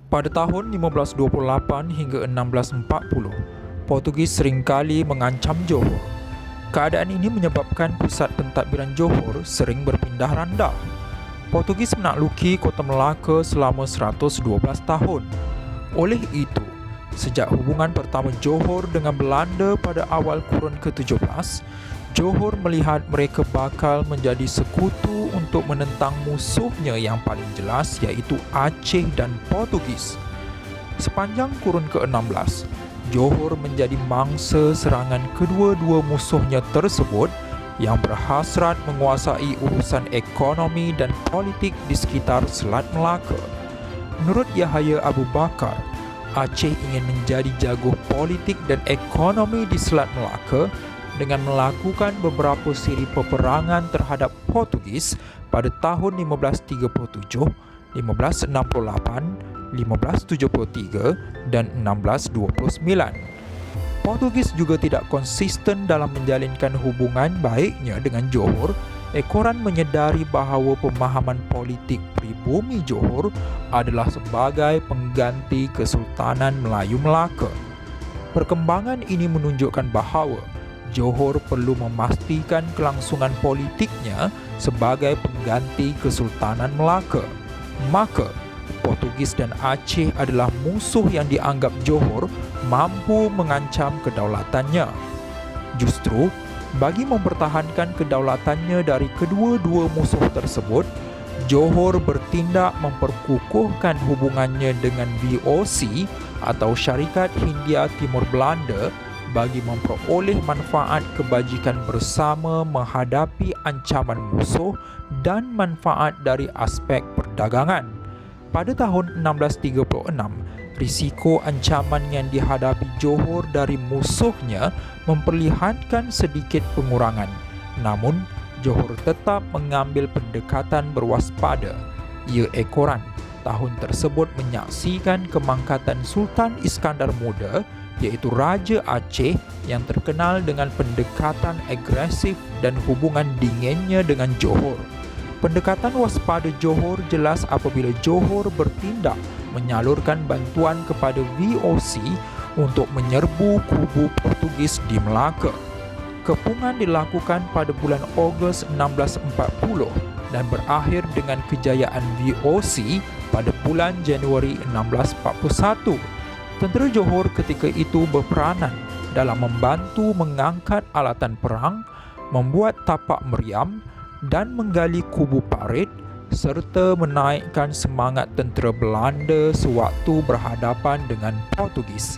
Pada tahun 1528 hingga 1640, Portugis seringkali mengancam Johor. Keadaan ini menyebabkan pusat pentadbiran Johor sering berpindah randah. Portugis menakluki Kota Melaka selama 112 tahun. Oleh itu, sejak hubungan pertama Johor dengan Belanda pada awal kurun ke-17, Johor melihat mereka bakal menjadi sekutu untuk menentang musuhnya yang paling jelas, iaitu Aceh dan Portugis. Sepanjang kurun ke-16, Johor menjadi mangsa serangan kedua-dua musuhnya tersebut yang berhasrat menguasai urusan ekonomi dan politik di sekitar Selat Melaka. Menurut Yahya Abu Bakar, Aceh ingin menjadi jago politik dan ekonomi di Selat Melaka dengan melakukan beberapa siri peperangan terhadap Portugis pada tahun 1537, 1568, 1573 dan 1629. Portugis juga tidak konsisten dalam menjalinkan hubungan baiknya dengan Johor. Ekoran menyedari bahawa pemahaman politik pribumi Johor adalah sebagai pengganti Kesultanan Melayu Melaka. Perkembangan ini menunjukkan bahawa Johor perlu memastikan kelangsungan politiknya sebagai pengganti Kesultanan Melaka. Maka, Portugis dan Aceh adalah musuh yang dianggap Johor mampu mengancam kedaulatannya. Justru, bagi mempertahankan kedaulatannya dari kedua-dua musuh tersebut, Johor bertindak memperkukuhkan hubungannya dengan VOC atau Syarikat Hindia Timur Belanda bagi memperoleh manfaat kebajikan bersama menghadapi ancaman musuh dan manfaat dari aspek perdagangan. Pada tahun 1636, risiko ancaman yang dihadapi Johor dari musuhnya memperlihatkan sedikit pengurangan. Namun, Johor tetap mengambil pendekatan berwaspada. Ia ekoran. Tahun tersebut menyaksikan kemangkatan Sultan Iskandar Muda, iaitu Raja Aceh yang terkenal dengan pendekatan agresif dan hubungan dinginnya dengan Johor. Pendekatan waspada Johor jelas apabila Johor bertindak menyalurkan bantuan kepada VOC untuk menyerbu kubu Portugis di Melaka. Kepungan dilakukan pada bulan Ogos 1640 dan berakhir dengan kejayaan VOC pada bulan Januari 1641. Tentera Johor ketika itu berperanan dalam membantu mengangkat alatan perang, membuat tapak meriam dan menggali kubu parit serta menaikkan semangat tentera Belanda sewaktu berhadapan dengan Portugis.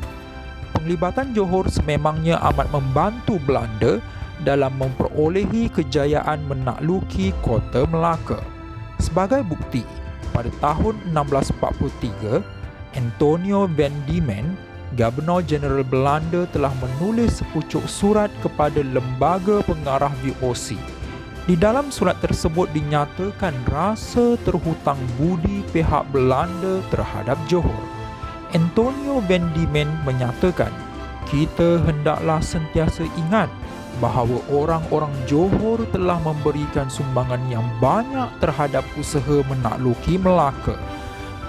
Penglibatan Johor sememangnya amat membantu Belanda dalam memperolehi kejayaan menakluki Kota Melaka. Sebagai bukti, pada tahun 1643, Antonio van Diemen, Gubernur Jeneral Belanda, telah menulis sepucuk surat kepada lembaga pengarah VOC. Di dalam surat tersebut dinyatakan rasa terhutang budi pihak Belanda terhadap Johor. Antonio van Diemen menyatakan, "Kita hendaklah sentiasa ingat bahawa orang-orang Johor telah memberikan sumbangan yang banyak terhadap usaha menakluki Melaka.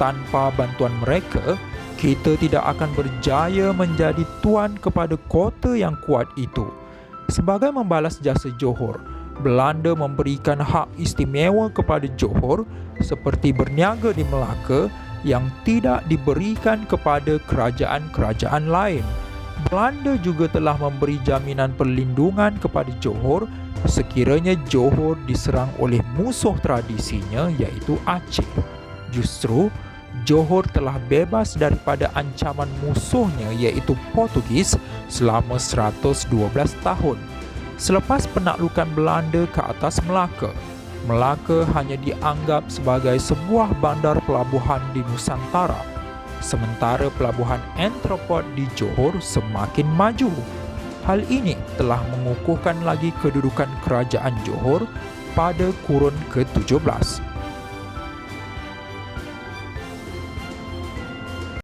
Tanpa bantuan mereka, kita tidak akan berjaya menjadi tuan kepada kota yang kuat itu." Sebagai membalas jasa Johor, Belanda memberikan hak istimewa kepada Johor seperti berniaga di Melaka yang tidak diberikan kepada kerajaan-kerajaan lain. Belanda juga telah memberi jaminan perlindungan kepada Johor sekiranya Johor diserang oleh musuh tradisinya, iaitu Aceh. Justru, Johor telah bebas daripada ancaman musuhnya, iaitu Portugis, selama 112 tahun. Selepas penaklukan Belanda ke atas Melaka, Melaka hanya dianggap sebagai sebuah bandar pelabuhan di Nusantara, sementara pelabuhan Entrepot di Johor semakin maju. Hal ini telah mengukuhkan lagi kedudukan kerajaan Johor pada kurun ke-17.